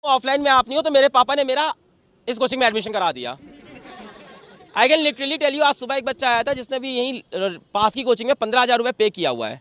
Offline में आप नहीं हो तो मेरे पापा ने मेरा इस कोचिंग में एडमिशन करा दिया। I can literally tell you, आज सुबह एक बच्चा आया था जिसने भी यहीं पास की कोचिंग में 15,000 रुपये पे किया हुआ है।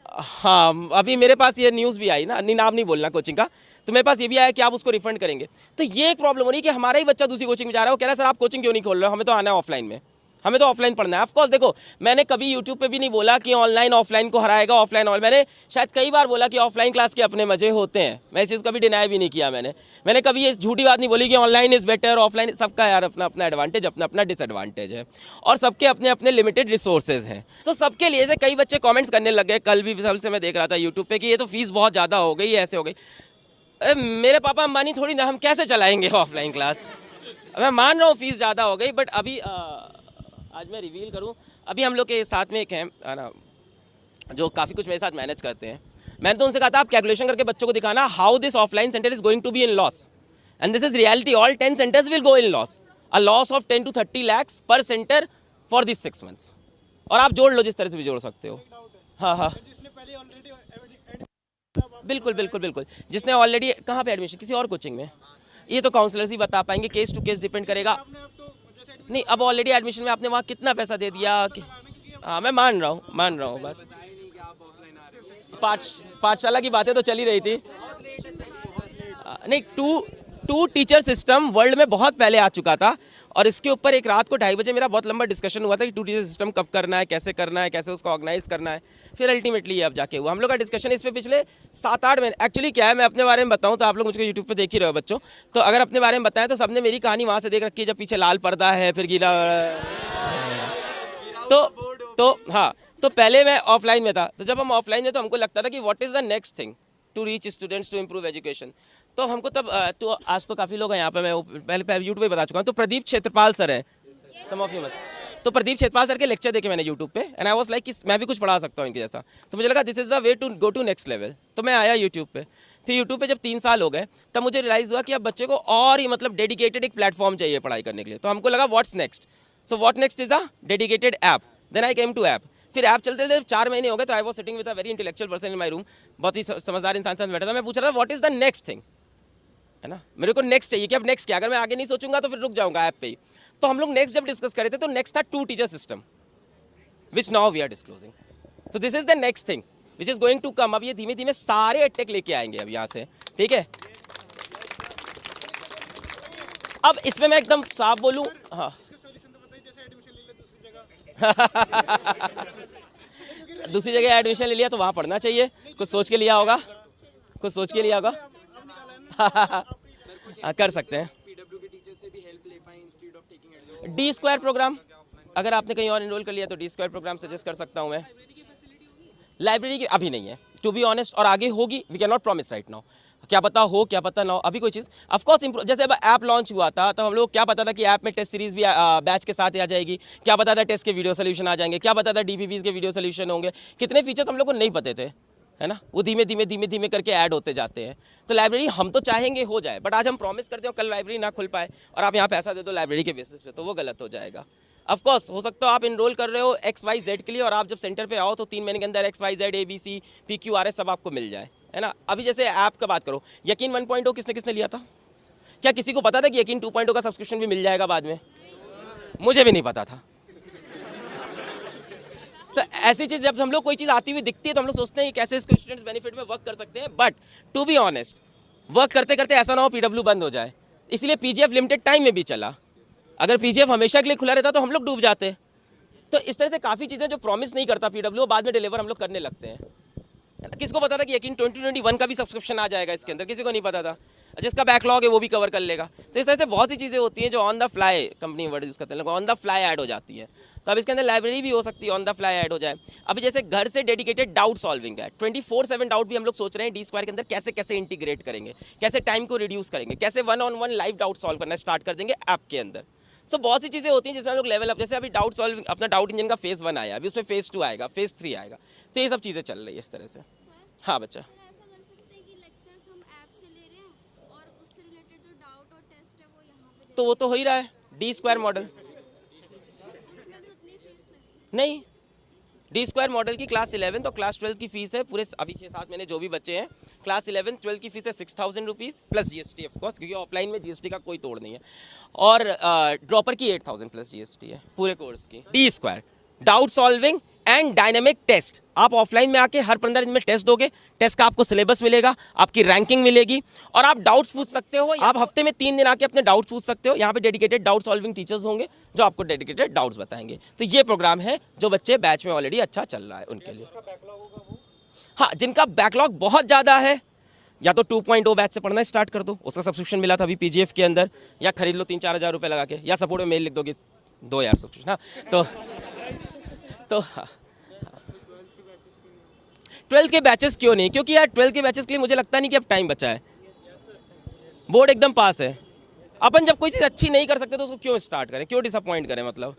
हाँ, अभी मेरे पास ये न्यूज़ भी आई ना, नाम नहीं बोलना कोचिंग का, तो मेरे पास ये भी आया कि आप उसको रिफंड करेंगे। तो ये एक प्रॉब्लम हो रही है कि हमारा ही बच्चा दूसरी कोचिंग में जा रहा है, वो कह रहा है सर आप कोचिंग क्यों नहीं खोल रहे हो, हमें तो आना है ऑफलाइन में, हमें तो ऑफलाइन पढ़ना है। ऑफकोर्स देखो, मैंने कभी यूट्यूब पे भी नहीं बोला कि ऑनलाइन ऑफलाइन को हराएगा, ऑफलाइन और मैंने शायद कई बार बोला कि ऑफलाइन क्लास के अपने मजे होते हैं, मैं इस चीज़ को कभी डिनाई भी नहीं किया। मैंने कभी ये झूठी बात नहीं बोली कि ऑनलाइन इज़ बेटर, ऑफलाइन। सबका यार अपना अपना एडवांटेज, अपना अपना डिसएडवांटेज है, और सबके अपने अपने लिमिटेड रिसोर्सेज हैं। तो सबके लिए से कई बच्चे कॉमेंट्स करने लग गए, कल भी कल से मैं देख रहा था यूट्यूब पे कि ये तो फीस बहुत ज़्यादा हो गई, ऐसे हो गई। मेरे पापा अंबानी थोड़ी ना, हम कैसे चलाएंगे ऑफलाइन क्लास। मैं मान रहा हूँ फीस ज़्यादा हो गई, बट अभी आज मैं रिवील करूं, अभी हम लोग के साथ में एक हैं ना जो काफ़ी कुछ मेरे साथ मैनेज करते हैं। मैंने तो उनसे कहा था आप कैलकुलेशन करके बच्चों को दिखाना how this offline centre is going to be in loss, and this is reality, all 10 centres will go in loss, a loss of 10 to 30 lakhs पर सेंटर फॉर दिस 6 months। और आप जोड़ लो जिस तरह से भी जोड़ सकते हो। हाँ हाँ, बिल्कुल बिल्कुल बिल्कुल, जिसने ऑलरेडी कहाँ पे एडमिशन, किसी और कोचिंग में, ये तो काउंसलर्स ही बता पाएंगे, केस टू केस डिपेंड करेगा। नहीं, अब ऑलरेडी एडमिशन में आपने वहाँ कितना पैसा दे दिया कि, हाँ मैं मान रहा हूँ बात। पाठशाला की बातें तो चली रही थी। नहीं, टू टीचर सिस्टम वर्ल्ड में बहुत पहले आ चुका था, और इसके ऊपर एक रात को 2:30 बजे मेरा बहुत लंबा डिस्कशन हुआ था कि टू टीचर सिस्टम कब करना है, कैसे उसको ऑर्गेनाइज करना है। फिर अल्टीमेटली ये अब जाके हुआ। हम लोग का डिस्कशन इस पे पिछले 7-8 महीने। एक्चुअली क्या है, मैं अपने बारे में बताऊं तो आप लोग मुझको यूट्यूब पे देख ही रहे हो बच्चों, तो अगर अपने बारे में बताएं तो सबने मेरी कहानी वहाँ से देख रखी है जब पीछे लाल पर्दा है, फिर गीला। तो हाँ, तो पहले मैं ऑफलाइन में था, तो जब हम ऑफलाइन में तो हमको लगता था कि what is the next thing to reach students to improve education. तो हमको तब तो आज तो काफ़ी लोग हैं यहाँ पे, मैं पहले यूट्यूब पे बता चुका हूँ। तो प्रदीप क्षेत्रपाल सर हैं, सम ऑफ यू मस्ट। तो प्रदीप क्षेत्रपाल सर के लेक्चर देखे मैंने यूट्यूब पे, एंड आई वाज लाइक कि मैं भी कुछ पढ़ा सकता हूँ इनके जैसा। तो मुझे लगा this is the way to go to next level. तो मैं आया यूट्यूब पे। फिर यूट्यूब पे जब 3 साल हो गए तब मुझे रियलाइज़ हुआ कि अब बच्चे को और ही मतलब डेडिकेटेड एक प्लेटफॉर्म चाहिए पढ़ाई करने के लिए। तो हमको लगा what's next, so what next is a dedicated app. Then I came to app. फिर ऐप चलते चलते 4 महीने हो गए, तो I was sitting with a very intellectual person in my room, बहुत ही समझदार इंसान साथ बैठा था। मैं पूछ रहा था what is the next thing, है ना, मेरे को नेक्स्ट चाहिए कि अब नेक्स्ट क्या, अगर मैं आगे नहीं सोचूंगा तो फिर रुक जाऊंगा ऐप पे ही। तो हम लोग नेक्स्ट जब डिस्कस कर रहे थे तो नेक्स्ट था two teacher system, which now we are disclosing. तो this is the next thing which is going to come. अब ये धीमे धीमे सारे अटैक लेके आएंगे अब यहाँ से, ठीक है। अब इसमें मैं एकदम साफ बोलूँ, हाँ दूसरी जगह एडमिशन ले लिया तो वहाँ पढ़ना चाहिए, कुछ सोच के लिया होगा, कुछ सोच के लिया होगा। कर सकते हैं डी स्क्वायर प्रोग्राम, अगर आपने कहीं और एनरोल कर लिया तो डी स्क्वायर प्रोग्राम सजेस्ट कर सकता हूँ मैं। लाइब्रेरी की अभी नहीं है टू बी ऑनेस्ट, और आगे होगी, we can not promise right now. क्या पता हो, क्या पता ना हो, अभी कोई चीज़ ऑफकोर्स इम्प्रूव। जैसे अब ऐप लॉन्च हुआ था तो हम लोग क्या पता था कि ऐप में टेस्ट सीरीज भी बैच के साथ आ जाएगी, क्या पता था टेस्ट के वीडियो सोल्यूशन आ जाएंगे, क्या पता था डीपीपीज के वीडियो सोल्यूशन होंगे, कितने फीचर्स हम लोग को नहीं पते थे, है ना। वो धीमे धीमे धीमे धीमे करके ऐड होते जाते हैं। तो लाइब्रेरी हम तो चाहेंगे हो जाए, बट आज हम प्रॉमिस करते हो कल लाइब्रेरी ना खुल पाए और आप यहाँ पैसा दे दो लाइब्रेरी के बेसिस पे, तो वो गलत हो जाएगा। ऑफकोर्स हो सकता है आप इनरोल कर रहे हो XYZ के लिए, और आप जब सेंटर पे आओ तो 3 महीने के अंदर XYZ ABC PQRS सब आपको मिल जाए, है ना। अभी जैसे ऐप का बात करो, यकीन 1.0 किसने किसने लिया था? क्या किसी को पता था कि यकीन 2.0 का सब्सक्रिप्शन भी मिल जाएगा बाद में? मुझे भी नहीं पता था। तो ऐसी चीज़ जब हम लोग कोई चीज़ आती हुई दिखती है तो हम लोग सोचते हैं कि कैसे इसको स्टूडेंट्स बेनिफिट में वर्क कर सकते हैं, but to be honest work करते करते ऐसा ना हो PW बंद हो जाए। इसलिए PGF लिमिटेड टाइम में भी चला। अगर PGF हमेशा के लिए खुला रहता तो हम लोग डूब जाते। तो इस तरह से काफ़ी चीज़ें जो प्रॉमिस नहीं करता PW, बाद में डिलीवर हम लोग करने लगते हैं। किसको पता था कि यकीन 2021 का भी सब्सक्रिप्शन आ जाएगा इसके अंदर? किसी को नहीं पता था। जिसका बैकलॉग है वो भी कवर कर लेगा। तो इस तरह से बहुत सी चीज़ें होती हैं जो on the fly, company word use करते हैं, ऑन द फ्लाई ऐड हो जाती है। तो अब इसके अंदर लाइब्रेरी भी हो सकती है ऑन द फ्लाई ऐड हो जाए। अभी जैसे घर से डेडिकेटेड डाउट सॉल्विंग है, 24/7 डाउट भी हम लोग सोच रहे हैं डी स्क्वायर के अंदर कैसे कैसे इंटीग्रेट करेंगे, कैसे टाइम को रिड्यूस करेंगे, कैसे 1-on-1 लाइव डाउट सॉल्व करना स्टार्ट कर देंगे ऐप के अंदर। सो बहुत सी चीज़ें होती हैं जिसमें हम लोग लेवल अप, जैसे अभी डाउट सॉल्विंग अपना डाउट इंजन का फेज़ 1 आया, अभी उसमें फेज़ 2 आएगा, फेज़ 3 आएगा। तो ये सब चीज़ें चल रही है इस तरह से। हाँ बच्चा, तो वो तो हो ही रहा है डी स्क्वायर मॉडल। नहीं, डी स्क्वायर मॉडल की क्लास 11 और क्लास 12 की फीस है पूरे अभी 6-7 महीने जो भी बच्चे हैं, क्लास 11-12 की फीस है 6,000 rupees plus GST of course, क्योंकि ऑफलाइन में जीएसटी का कोई तोड़ नहीं है, और ड्रॉपर की 8,000 प्लस जीएसटी है पूरे कोर्स की। D square doubt solving and dynamic test, आप ऑफलाइन में आके हर 15 दिन में टेस्ट दोगे, टेस्ट का आपको सिलेबस मिलेगा, आपकी रैंकिंग मिलेगी, और आप डाउट्स पूछ सकते हो। आप हफ्ते में 3 दिन आके अपने डाउट्स पूछ सकते हो। यहाँ पे डेडिकेटेड डाउट सॉल्विंग टीचर्स होंगे जो आपको डेडिकेटेड डाउट्स बताएंगे। तो ये प्रोग्राम है जो बच्चे बैच में ऑलरेडी अच्छा चल रहा है उनके लिए। हाँ, जिनका बैकलॉग बहुत ज़्यादा है, या तो 2.0 बैच से पढ़ना स्टार्ट कर दो, उसका सब्सक्रिप्शन मिला था अभी पीजीएफ के अंदर, या खरीद लो 3-4 हज़ार रुपये लगा के, या सपोर्ट में मेल लिख दोगे दो यार सब्सक्रिप्शन। हाँ, तो 12 के बैचेस क्यों नहीं? क्योंकि यार 12 के बैचेस के लिए मुझे लगता नहीं कि अब टाइम बचा है। बोर्ड एकदम पास है, अपन जब कोई चीज़ अच्छी नहीं कर सकते तो उसको क्यों स्टार्ट करें, क्यों डिसअपॉइंट करें? मतलब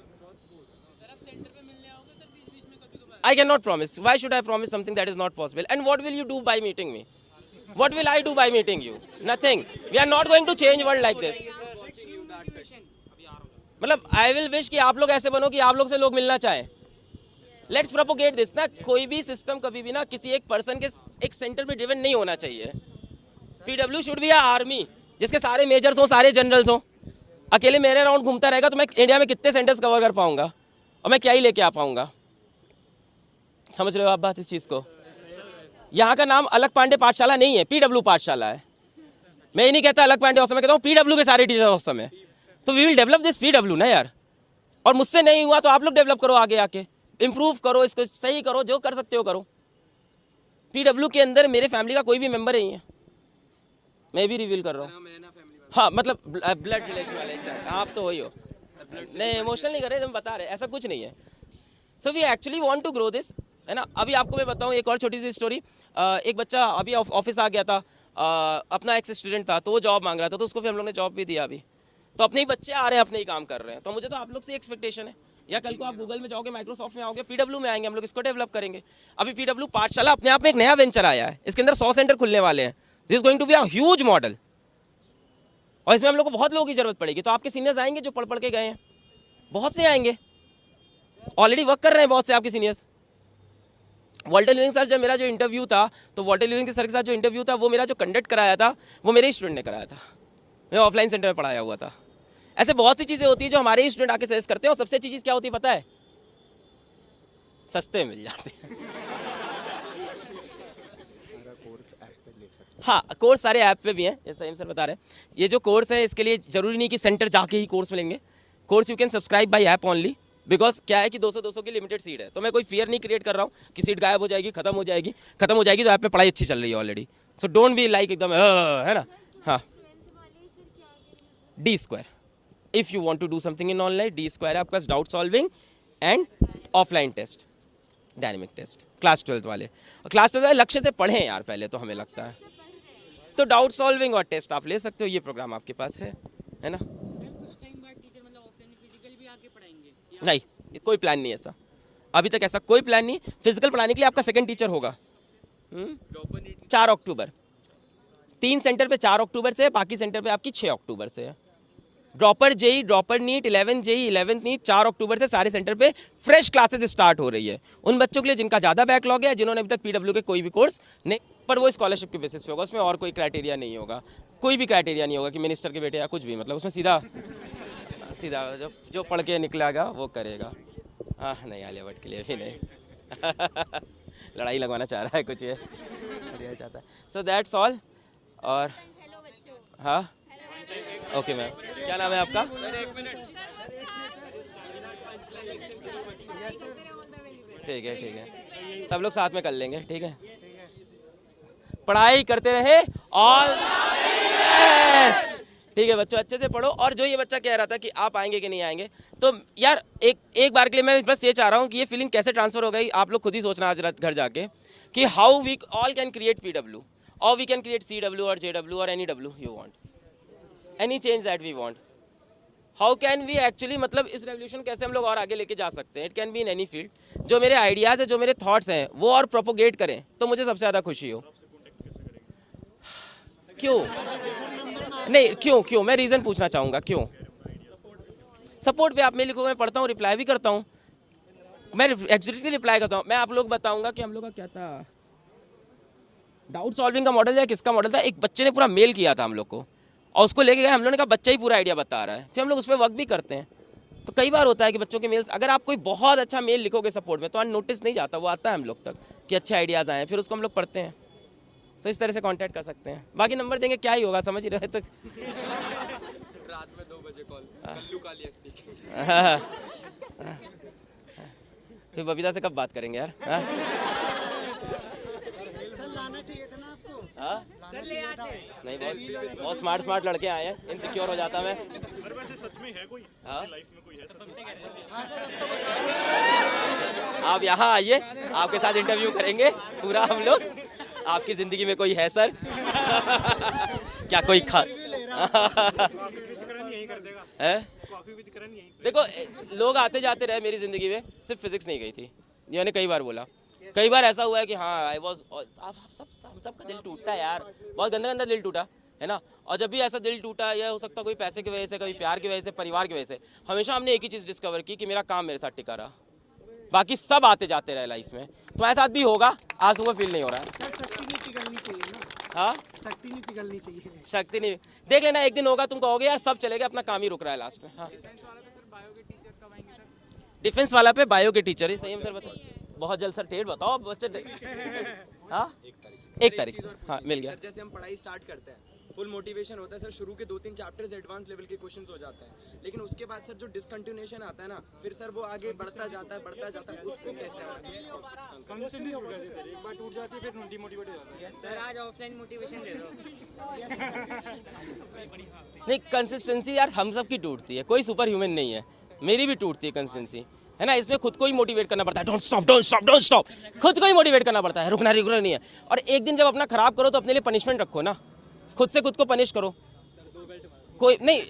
I cannot promise. Why should I promise something that is not possible? And what will you do by meeting me? What will I do by meeting you? Nothing. We are not going to change world like this. मतलब I will wish कि आप लोग ऐसे बनो कि आप लोग से लोग मिलना चाहें। Let's propagate this ना। कोई भी सिस्टम कभी भी ना किसी एक पर्सन के एक सेंटर पे ड्रिवन नहीं होना चाहिए। PW should be a army जिसके सारे मेजर्स हो, सारे जनरल्स हो। अकेले मेरे राउंड घूमता रहेगा तो मैं इंडिया में कितने सेंटर्स कवर कर पाऊंगा, और मैं क्या ही लेके आ पाऊंगा? समझ रहे हो आप बात इस चीज़ को? यहाँ का नाम अलग पांडे पाठशाला नहीं है, PW पाठशाला है। मैं ये नहीं कहता अलग पांडे औसम, मैं कहता हूँ PW के सारे टीचर औसम है। तो we will develop this PW ना यार। और मुझसे नहीं हुआ तो आप लोग डेवलप करो, आगे आके इम्प्रूव करो, इसको सही करो, जो कर सकते हो करो। PW के अंदर मेरे फैमिली का कोई भी मेंबर नहीं है, मैं भी रिवील कर रहा हूँ। हाँ, मतलब ब्लड रिलेशन वाले, आप तो वही हो। नहीं, इमोशनल नहीं कर रहे, हम बता रहे, ऐसा कुछ नहीं है। So we actually want to grow this, है ना। अभी आपको मैं बताऊँ एक और छोटी सी स्टोरी। एक बच्चा अभी ऑफिस आ गया था, अपना एक्स स्टूडेंट था, तो वो जॉब मांग रहा था, तो उसको फिर हम लोग ने जॉब भी दिया। अभी तो अपने ही बच्चे आ रहे हैं, अपने ही काम कर रहे हैं। तो मुझे तो आप लोग से एक्सपेक्टेशन है, या कल को आप गूगल में जाओगे, माइक्रोसॉफ्ट में आओगे, PW में आएंगे, हम लोग इसको डेवलप करेंगे। अभी PW पाठशाला अपने आप में एक नया वेंचर आया है, इसके अंदर 100 सेंटर खुलने वाले हैं। This is going to be a huge model, और इसमें हम लोग को बहुत लोगों की जरूरत पड़ेगी। तो आपके सीनियर्स आएंगे जो पढ़ पढ़ के गए हैं, बहुत से आएंगे, ऑलरेडी वर्क कर रहे हैं बहुत से आपके सीनियर्स। वॉल्टर ल्यूइंग सर जब मेरा जो इंटरव्यू था, तो वॉल्टर ल्यूइंग सर के साथ जो इंटरव्यू था वो मेरा जो कंडक्ट कराया था वो मेरे ही स्टूडेंट ने कराया था, मैं ऑफलाइन सेंटर में पढ़ाया हुआ था। ऐसे बहुत सी चीज़ें होती हैं जो हमारे ही स्टूडेंट आके सजेस्ट करते हैं, और सबसे अच्छी चीज़ क्या होती है पता है? सस्ते मिल जाते हैं। हाँ, कोर्स सारे ऐप पे भी हैं, जैसा सही सर बता रहे हैं। ये जो कोर्स है इसके लिए ज़रूरी नहीं कि सेंटर जाके ही कोर्स मिलेंगे। Course you can subscribe by app only, because क्या है कि 200 की लिमिटेड सीट है। तो मैं कोई फियर नहीं क्रिएट कर रहा हूँ कि सीट गायब हो जाएगी, खत्म हो जाएगी तो ऐप पे पढ़ाई अच्छी चल रही है already. So don't be like एकदम, है ना। हाँ, D square, if you want to do something in online, D square है आपका doubt solving and offline test, dynamic test. Class 12 वाले लक्ष्य से पढ़ें यार पहले, तो हमें लगता है तो डाउट सॉल्विंग और टेस्ट आप ले सकते हो, ये प्रोग्राम आपके पास है ना। नहीं, कोई प्लान नहीं है ऐसा, अभी तक ऐसा कोई प्लान नहीं। फिजिकल पढ़ाने के लिए आपका सेकंड टीचर होगा 4 अक्टूबर, 3 सेंटर पे 4 अक्टूबर से, बाकी सेंटर पे आपकी 6 अक्टूबर से है। Dropper JEE, dropper NEET, 11 JEE, 11 NEET 4 अक्टूबर से सारे सेंटर पे फ्रेश क्लासेस स्टार्ट हो रही है। उन बच्चों के लिए जिनका ज़्यादा बैकलॉग है, जिन्होंने अभी तक PW के कोई भी कोर्स नहीं, पर वो स्कॉलरशिप के बेसिस पे होगा, उसमें और कोई क्राइटेरिया नहीं होगा, कोई भी क्राइटेरिया नहीं होगा कि मिनिस्टर के बेटे या कुछ भी, मतलब उसमें सीधा जो पढ़ के निकलेगा वो करेगा। हाँ, नहीं, आलिया भट्ट के लिए भी नहीं। लड़ाई लगवाना चाह रहा है कुछ, ये चाहता है। So that's all. और हाँ, ओके मैम, क्या नाम है आपका? ठीक है, सब लोग साथ में कर लेंगे, ठीक है। पढ़ाई करते रहे, ऑल ठीक है बच्चों, अच्छे से पढ़ो। और जो ये बच्चा कह रहा था कि आप आएंगे कि नहीं आएंगे, तो यार एक बार के लिए मैं बस ये चाह रहा हूँ कि ये फीलिंग कैसे ट्रांसफर हो गई, आप लोग खुद ही सोचना आज रात घर जाके कि how we all can create PW, और वी कैन क्रिएट CW और JW और any W you want, any change that we want. How can we actually, मतलब इस रेवोल्यूशन कैसे हम लोग और आगे लेके जा सकते हैं। It can be in any field. जो मेरे आइडियाज़ है, जो मेरे थॉट्स हैं, वो और प्रोपोगेट करें तो मुझे सबसे ज़्यादा खुशी हो। क्यों नहीं, क्यों मैं रीज़न पूछना चाहूँगा, क्यों? सपोर्ट पे आप मेरे लिखो, मैं पढ़ता हूँ, रिप्लाई भी करता हूँ। मैं एग्जैक्टली रिप्लाई करता हूँ। मैं आप लोग बताऊंगा कि हम लोग का क्या था, डाउट सॉल्विंग का मॉडल या किसका मॉडल था, एक बच्चे ने पूरा मेल किया था हम लोग को और उसको लेके गए, हम लोगों ने कहा बच्चा ही पूरा आइडिया बता रहा है, फिर हम लोग उस पर वर्क भी करते हैं। तो कई बार होता है कि बच्चों के मेल्स, अगर आप कोई बहुत अच्छा मेल लिखोगे सपोर्ट में तो नोटिस नहीं जाता, वो आता है हम लोग तक कि अच्छे आइडियाज़ आए, फिर उसको हम लोग पढ़ते हैं। तो इस तरह से कांटेक्ट कर सकते हैं। बाकी नंबर देंगे क्या ही होगा, समझ ही रहे तो। रात में 2 बजे कॉल, कल्लू कालिया स्पीकिंग। फिर बबीता से कब बात करेंगे यार? सर लाना चाहिए था ना आपको। हाँ? लाना चाहिए था। नहीं, बहुत स्मार्ट लड़के आए हैं, इनसिक्योर हो जाता मैं। सर वैसे सच में है कोई हाँ? लाइफ में कोई है सच में? हाँ सर अब तो आप यहाँ आइए, आपके साथ इंटरव्यू करेंगे पूरा हम लोग। आपकी ज़िंदगी में कोई है सर? क्या कोई कॉफी विद यही कर देगा। है? कॉफी विद करण यही। देखो लोग आते जाते रहे मेरी ज़िंदगी में, सिर्फ फिजिक्स नहीं गई थी, ये मैंने कई बार बोला। कई बार ऐसा हुआ है कि हाँ आई वॉज, हम सबका दिल टूटता है यार, बहुत गंदा दिल टूटा है ना। और जब भी ऐसा दिल टूटा, यह हो सकता कोई पैसे की वजह से, कभी प्यार की वजह से, परिवार की वजह से, हमेशा हमने एक ही चीज़ डिस्कवर की कि मेरा काम मेरे साथ टिका रहा, बाकी सब आते जाते रहे लाइफ में। तुम्हारे साथ भी होगा, आज तुमको फील नहीं हो रहा है। सर शक्ति नहीं पिघलनी चाहिए ना, हाँ, शक्ति नहीं पिघलनी चाहिए। शक्ति नहीं, देख लेना एक दिन होगा, तुम कहोगे यार सब चले गए, अपना काम ही रुक रहा है लास्ट में। हाँ, डिफेंस वाला पे बायो के टीचर ही सही है सर, बताओ बहुत जल्द सर, डेट बताओ बच्चे। हाँ 1 तारीख से, हाँ मिल गया। सर जैसे हम पढ़ाई स्टार्ट करते हैं, फुल मोटिवेशन होता है सर, शुरू के 2-3 चैप्टर्स एडवांस लेवल के क्वेश्चंस हो जाते हैं, लेकिन उसके बाद सर जो डिसकंटिन्यूएशन आता है ना, फिर सर वो आगे बढ़ता जाता है, उसको कैसे कंसिस्टेंसी टूट जाती है सर, एक बार टूट जाती है फिर डिमोटिवेट हो जाता है। सर आज ऑफलाइन मोटिवेशन दे दो। नहीं, कंसिस्टेंसी यार हम सब की टूटती है, कोई सुपर ह्यूमन नहीं है, मेरी भी टूटती है कंसिस्टेंसी, है ना। इसमें खुद को ही मोटिवेट करना पड़ता है, डोंट स्टॉप, खुद को ही मोटिवेट करना पड़ता है, रुकना नहीं है। और एक दिन जब अपना खराब करो तो अपने लिए पनिशमेंट रखो ना, खुद से खुद को पनिश करो। कोई नहीं,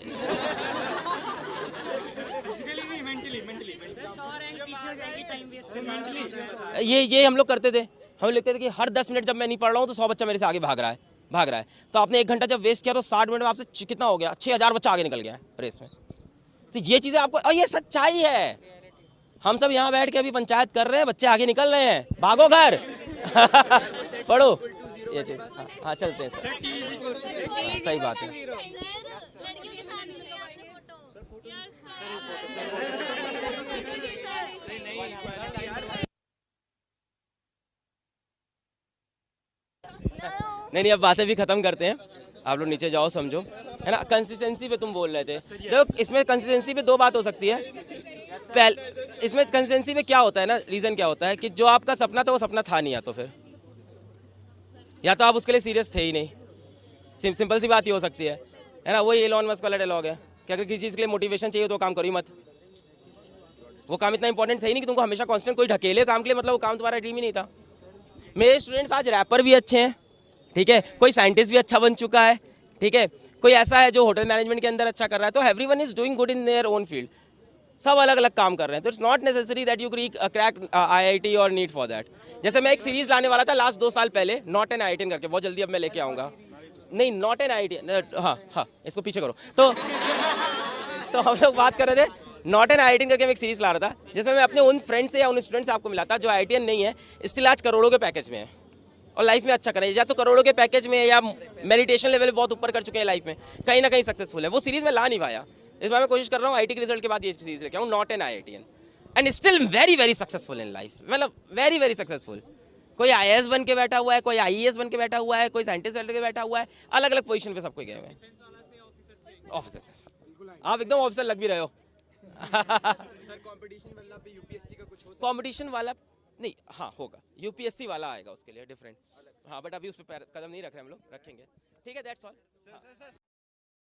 ये हम लोग करते थे, हम लिखते थे कि हर 10 मिनट जब मैं नहीं पढ़ रहा हूँ तो 100 बच्चा मेरे से आगे भाग रहा है। तो आपने 1 घंटा जब वेस्ट किया तो 60 मिनट में आपसे कितना हो गया, 6000 बच्चा आगे निकल गया है रेस में। तो ये चीज़ें आपको, और ये सच्चाई है। हम सब यहाँ बैठ के अभी पंचायत कर रहे हैं, बच्चे आगे निकल रहे हैं, भागो घर। पढ़ो ये चीज़। हाँ चलते हैं सर, हाँ, सही बात है। लड़कियों के साथ लिए आपने फोटो नहीं, अब बातें भी खत्म करते हैं, आप लोग नीचे जाओ, समझो, है ना। कंसिस्टेंसी पे तुम बोल रहे थे, देखो इसमें कंसिस्टेंसी पे 2 बात हो सकती है। इसमें कंसिस्टेंसी पे क्या होता है ना, रीज़न क्या होता है कि जो आपका सपना था वो सपना था नहीं, या तो आप उसके लिए सीरियस थे ही नहीं, सिंपल सी बात ही हो सकती है ना। वही एलॉन मस्क वाला डायलॉग है कि अगर किसी चीज़ के लिए मोटिवेशन चाहिए तो काम करो ही मत, वो काम इतना इंपॉर्टेंट था ही नहीं कि तुमको हमेशा कांस्टेंट कोई ढकेले काम के लिए, मतलब वो काम तुम्हारा ड्रीम ही नहीं था। मेरे स्टूडेंट्स आज रैपर भी अच्छे हैं, ठीक है, कोई साइंटिस्ट भी अच्छा बन चुका है, ठीक है, कोई ऐसा है जो होटल मैनेजमेंट के अंदर अच्छा कर रहा है। तो everyone is doing good in their own field, सब अलग अलग काम कर रहे हैं। तो it's not necessary that you crack IIT और नीट फॉर दैट। जैसे मैं एक सीरीज़ लाने वाला था लास्ट 2 साल पहले, नॉट एन IITian करके, बहुत जल्दी अब मैं लेके आऊँगा। नहीं, नॉट एन IITian, हाँ इसको पीछे करो। तो हम लोग बात कर रहे थे, नॉट एन IITian करके मैं एक सीरीज़ ला रहा था, जिसमें मैं अपने उन फ्रेंड से या उन स्टूडेंट से आपको मिला था जो IITian नहीं है, स्टिल आज करोड़ों के पैकेज में है और लाइफ में अच्छा करें, या तो करोड़ों के पैकेज में या मेडिटेशन लेवल बहुत ऊपर कर चुके हैं लाइफ में, कहीं ना कहीं सक्सेसफुल है। वो सीरीज़ में ला नहीं पाया, इस बार मैं कोशिश कर रहा हूँ IT के रिजल्ट के बाद ये सीरीज़ लेके आऊँ, not an IITian and still very successful in life, मतलब वेरी सक्सेसफुल। कोई IAS बन के बैठा हुआ है, कोई IES बन के बैठा हुआ है, कोई साइंटिस्ट बन के बैठा हुआ है, अलग अलग पोजीशन पे सबको गए हुए हैं। ऑफिसर सर, आप एकदम ऑफिसर लग भी रहे हो। सर कंपटीशन वाला पे UPSC का कुछ हो सकता है? कंपटीशन वाला नहीं, हाँ होगा, UPSC वाला आएगा उसके लिए डिफरेंट, हाँ, बट अभी उस पर कदम नहीं रख रहे हम लोग, रखेंगे, ठीक है, दैट्स ऑल।